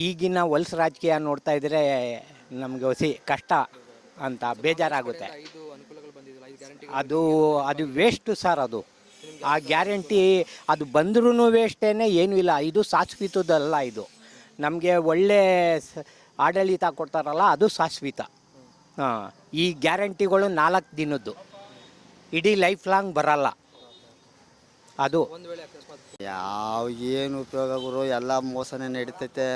ಈಗಿನ ಹೊಲ್ಸ್ ರಾಜಕೀಯ ನೋಡ್ತಾ ಇದ್ರೆ ನಮಗೆ ಹೊಸಿ ಕಷ್ಟ ಅಂತ ಬೇಜಾರಾಗುತ್ತೆ. ಅದು ಅದು ವೇಸ್ಟು ಸರ್. ಅದು ಆ ಗ್ಯಾರಂಟಿ ಅದು ಬಂದ್ರೂ ವೇಸ್ಟೇನೆ, ಏನೂ ಇಲ್ಲ. ಇದು ಶಾಶ್ವತದಲ್ಲ. ಇದು ನಮಗೆ ಒಳ್ಳೆ ಆಡಳಿತ ಕೊಡ್ತಾರಲ್ಲ, ಅದು ಶಾಶ್ವತ. ಹಾಂ, ಈ ಗ್ಯಾರಂಟಿಗಳು 4 ದಿನದ್ದು, ಇಡೀ ಲೈಫ್ ಲಾಂಗ್ ಬರಲ್ಲ. ಅದು ಯಾವ ಏನು ಉಪಯೋಗ ಗುರು, ಎಲ್ಲ ಮೋಸನೇ ನಡೀತೈತೆ.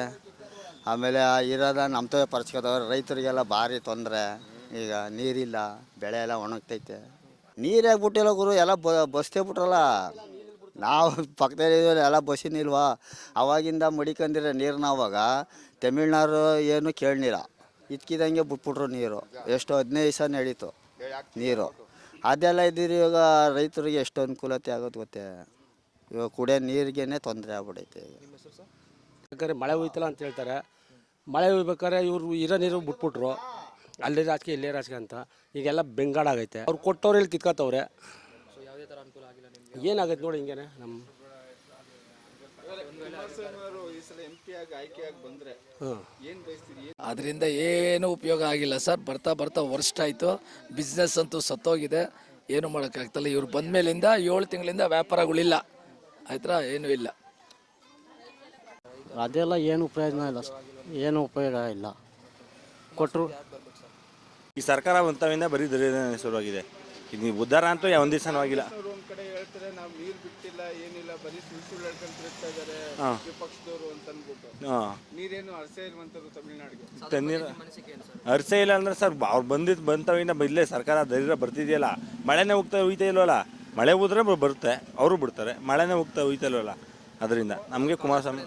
ಆಮೇಲೆ ಇರೋದ ನಮ್ಮ ಪರ್ಚ್ಕೋದವ್ರು ರೈತರಿಗೆಲ್ಲ ಭಾರಿ ತೊಂದರೆ. ಈಗ ನೀರಿಲ್ಲ, ಬೆಳೆ ಎಲ್ಲ ಒಣಗ್ತೈತೆ. ನೀರೇ ಬಿಟ್ಟಿಲ್ಲ ಗುರು, ಎಲ್ಲ ಬಸ್ತೆ ಬಿಟ್ರಲ್ಲ. ನಾವು ಪಕ್ಕದಲ್ಲಿ ಎಲ್ಲ ಬಸ್ಸಿನಿಲ್ವಾ, ಅವಾಗಿಂದ ಮಡಿಕೊಂಡಿರೋ ನೀರನ್ನ. ಅವಾಗ ತಮಿಳ್ನಾಡು ಏನು ಕೇಳಲಿಲ್ಲ, ಇದ್ಕಿದಂಗೆ ಬಿಟ್ಬಿಟ್ರು ನೀರು. ಎಷ್ಟು 15 ದಿವಸ ನಡೀತು ನೀರು. ಅದೆಲ್ಲ ಇದ್ದೀರಿ. ಇವಾಗ ರೈತರಿಗೆ ಎಷ್ಟು ಅನುಕೂಲತೆ ಆಗೋದು ಗೊತ್ತೇ. ಇವಾಗ ಕುಡಿಯೋ ನೀರಿಗೇ ತೊಂದರೆ ಆಗ್ಬಿಡೈತೆ. ಬೇಕಾದ್ರೆ ಮಳೆ ಹೋಯ್ತಲ್ಲ ಅಂತ ಹೇಳ್ತಾರೆ. ಮಳೆ ಹೋಗ್ಬೇಕಾದ್ರೆ ಇವರು ಇರೋ ನೀರು ಬಿಟ್ಬಿಟ್ರು. ಅಲ್ಲಿ ರಾಜಕೀಯ ಇಲ್ಲೇ ರಾಜಕೀಯ ಅಂತ ಈಗೆಲ್ಲ ಬೆಂಗಾಡಾಗೈತೆ. ಅವ್ರು ಕೊಟ್ಟವ್ರು ಇಲ್ಲಿ ಕಿತ್ಕೋತವ್ರೆ. ಏನಾಗೈತೆ ನೋಡಿ ಹಿಂಗೇನೆ. ನಮ್ಮ ಅದರಿಂದ ಏನು ಉಪಯೋಗ ಆಗಿಲ್ಲ ಸರ್. ಬರ್ತಾ ಬರ್ತಾ ವರ್ಷ ಆಯಿತು. ಬಿಸ್ನೆಸ್ ಅಂತೂ ಸತ್ತೋಗಿದೆ, ಏನು ಮಾಡೋಕ್ಕಾಗ್ತಲ್ಲ. ಇವ್ರು ಬಂದ ಮೇಲಿಂದ 7 ತಿಂಗಳಿಂದ ವ್ಯಾಪಾರಗಳಿಲ್ಲ, ಆಯ್ತಾ, ಏನೂ ಇಲ್ಲ. ಅದೆಲ್ಲ ಏನು ಪ್ರಯೋಜನ ಇಲ್ಲ, ಏನು ಉಪಯೋಗ ಇಲ್ಲ. ಕೊಟ್ಟರು ಈ ಸರ್ಕಾರ ಬಂತವಿಂದ ಬರೀ ದರಿದ್ರ ಶುರುವಾಗಿದೆ. ಇದು ಉದ್ಧಾರ ಅಂತೂ ಒಂದು ದಿವಸನೂ ಆಗಿಲ್ಲ. ಒಂದ್ ಕಡೆ ಹೇಳ್ತಾರೆ ನಾವು ನೀರು ಬಿಟ್ಟಿಲ್ಲ, ಏನಿಲ್ಲ, ಬರೀ ಸುಳ್ಳು ಹೇಳ್ಕೊಂಡು ತಿರುಗ್ತಾ ಇದ್ದಾರೆ ವಿಪಕ್ಷದವರು ಅಂತ ಅಂದ್ಬಿಟ್ಟು. ನೀರೇನು ಹರ್ಸೆ ಇಲ್ವಂತಾರೆ ತಮಿಳ್ನಾಡಿಗೆ. ತಣ್ಣೀರು ಹರ್ಸೆ ಇಲ್ಲ ಅಂದ್ರೆ ಸರ್, ಅವ್ರು ಬಂತವಿಂದ ಇಲ್ಲೇ ಸರ್ಕಾರ ದರಿದ್ರ ಬರ್ತಿದೆಯಲ್ಲ. ಮಳೆನೇ ಹೋಗ್ತಾ ಇಲ್ವಲ್ಲ. ಮಳೆ ಹೋದ್ರೆ ಬರುತ್ತೆ, ಅವರು ಬಿಡ್ತಾರೆ. ಮಳೆನೇ ಹೋಗ್ತಾ ಇಲ್ವಲ್ಲ. ಅದರಿಂದ ನಮಗೆ ಕುಮಾರಸ್ವಾಮಿ